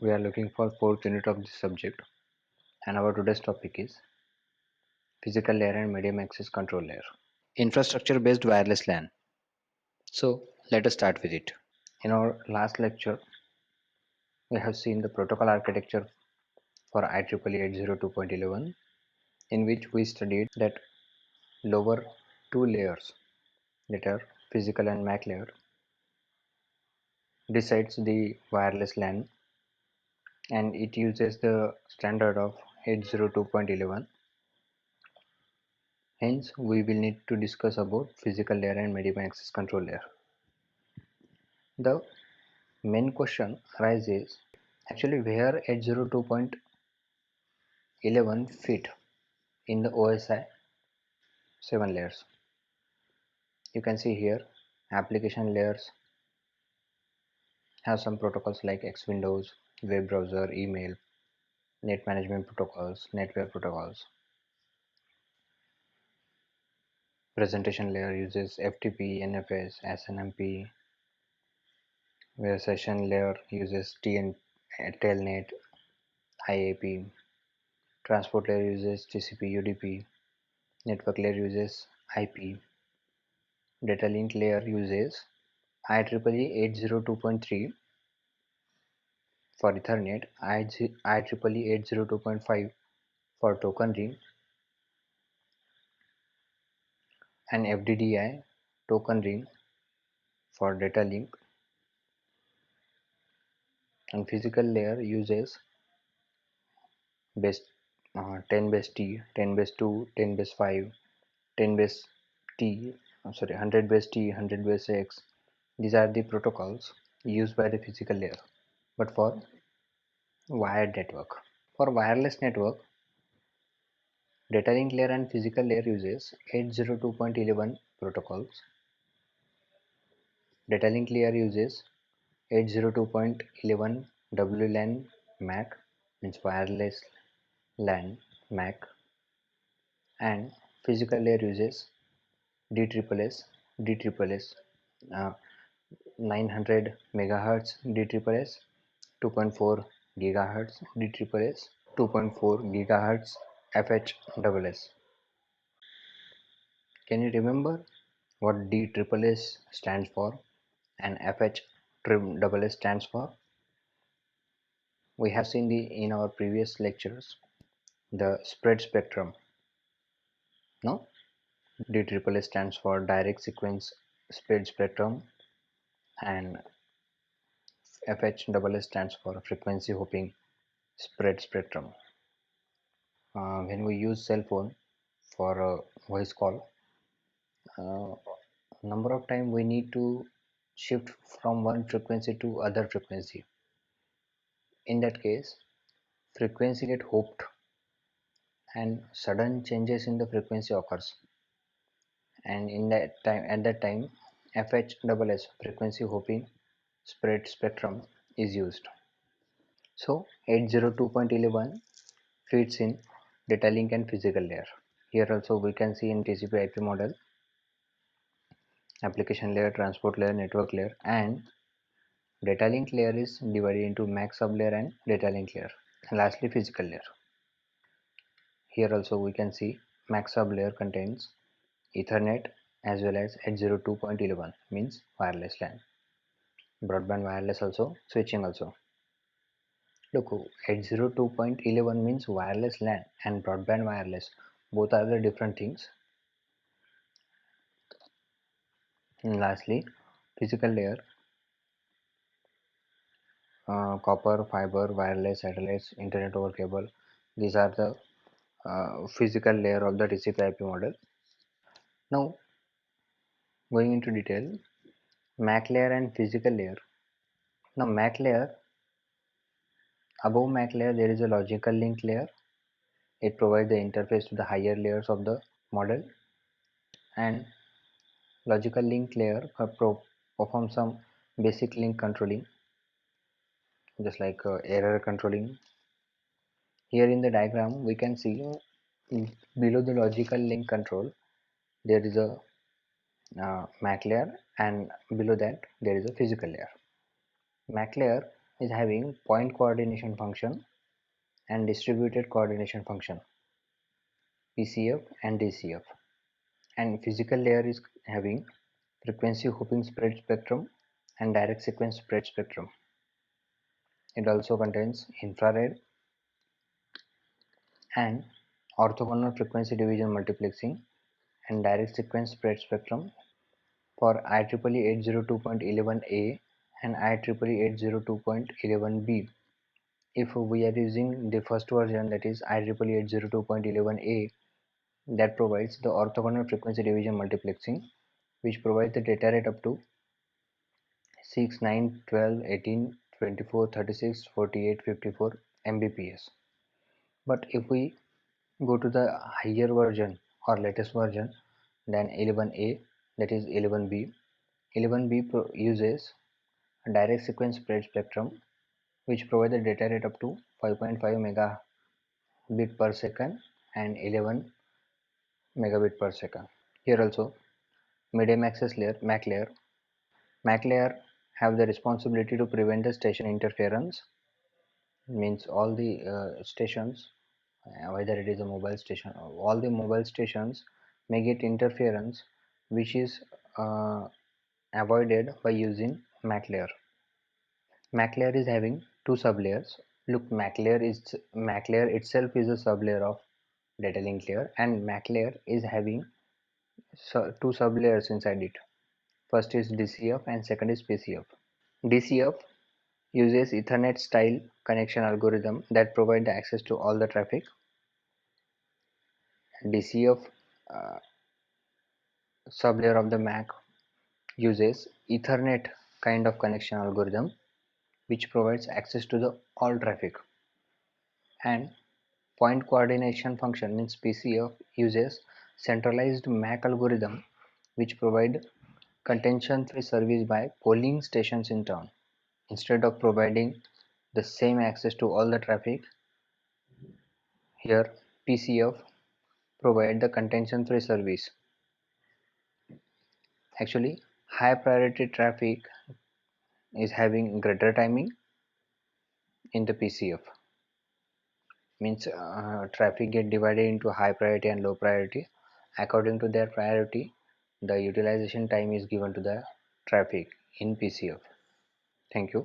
We are looking for fourth unit of this subject, and our today's topic is physical layer and medium access control layer. Infrastructure based wireless LAN. So let us start with it. In our last lecture, we have seen the protocol architecture for IEEE 802.11, in which we studied that lower two layers, that are physical and MAC layer, decides the wireless LAN, and it uses the standard of 802.11. Hence, we will need to discuss about physical layer and medium access control layer. The main question arises actually where 802.11 fit in the OSI 7 layers. You can see here application layers have some protocols like Xwindows, web browser, email, net management protocols, network protocols. Presentation layer uses FTP, NFS, SNMP, where session layer uses Telnet, IAP. Transport layer uses TCP, UDP. Network layer uses IP. Data link layer uses IEEE 802.3 for Ethernet, IEEE 802.5 for token ring, and FDDI token ring for data link. And physical layer uses base 10 base T, 10 base 2, 10 base 5, 10 base T, 100 base T, 100 base X. These are the protocols used by the physical layer. But for wired network, for wireless network, data link layer and physical layer uses 802.11 protocols. Data link layer uses 802.11 WLAN MAC, means wireless LAN MAC, and physical layer uses DSSS, uh, 900 megahertz DSSS, 2.4 gigahertz DSSS, 2.4 gigahertz FHSS. Can you remember what DSSS stands for and FHSS stands for? We have seen in our previous lectures the spread spectrum. No, DSSS stands for direct sequence spread spectrum, and FHSS stands for frequency hopping spread spectrum. When we use cell phone for a voice call, uh, number of time we need to shift from one frequency to other frequency. In that case, frequency get hopped and sudden changes in the frequency occurs, and in that time at that time FHSS, frequency hopping spread spectrum, is used. So 802.11 fits in data link and physical layer. Here also we can see in TCP IP model application layer, transport layer, network layer, and data link layer is divided into MAC sublayer and data link layer, and lastly physical layer. Here also we can see MAC sublayer contains Ethernet as well as 802.11 means wireless LAN, broadband wireless also, switching also. Look, 802.11 means wireless LAN and broadband wireless, both are the different things. And lastly, physical layer, copper, fiber, wireless, satellites, internet over cable. These are the physical layer of the TCP/IP model. Now, going into detail, MAC layer and physical layer. Now, MAC layer, above MAC layer there is a logical link layer. It provides the interface to the higher layers of the model, and logical link layer performs some basic link controlling, just like error controlling. Here in the diagram we can see below the logical link control there is a MAC layer, and below that there is a physical layer. MAC layer is having point coordination function and distributed coordination function, PCF and DCF. And physical layer is having frequency hopping spread spectrum and direct sequence spread spectrum. It also contains infrared and orthogonal frequency division multiplexing and direct sequence spread spectrum for IEEE 802.11a and IEEE 802.11b. If we are using the first version, that is IEEE 802.11a, that provides the orthogonal frequency division multiplexing, which provides the data rate up to 6, 9, 12, 18, 24, 36, 48, 54 Mbps. But if we go to the higher version or latest version than 11a, that is 11b, 11b uses a direct sequence spread spectrum, which provides the data rate up to 5.5 megabit per second and 11 megabit per second. Here also medium access layer, MAC layer have the responsibility to prevent the station interference. Means all the stations, whether it is a mobile station, all the mobile stations may get interference, which is avoided by using MAC layer. MAC layer is having two sublayers. Look, MAC layer itself is a sublayer of data link layer, and MAC layer is having two sublayers inside it. First is DCF and second is PCF. DCF uses Ethernet style connection algorithm that provide the access to all the traffic. DCF sublayer of the MAC uses Ethernet kind of connection algorithm which provides access to the all traffic. And point coordination function means PCF uses centralized MAC algorithm which provide contention free service by polling stations in town. Instead of providing the same access to all the traffic, here PCF provide the contention free service. Actually, high priority traffic is having greater timing in the PCF. Means traffic get divided into high priority and low priority. According to their priority, the utilization time is given to the traffic in PCF. Thank you.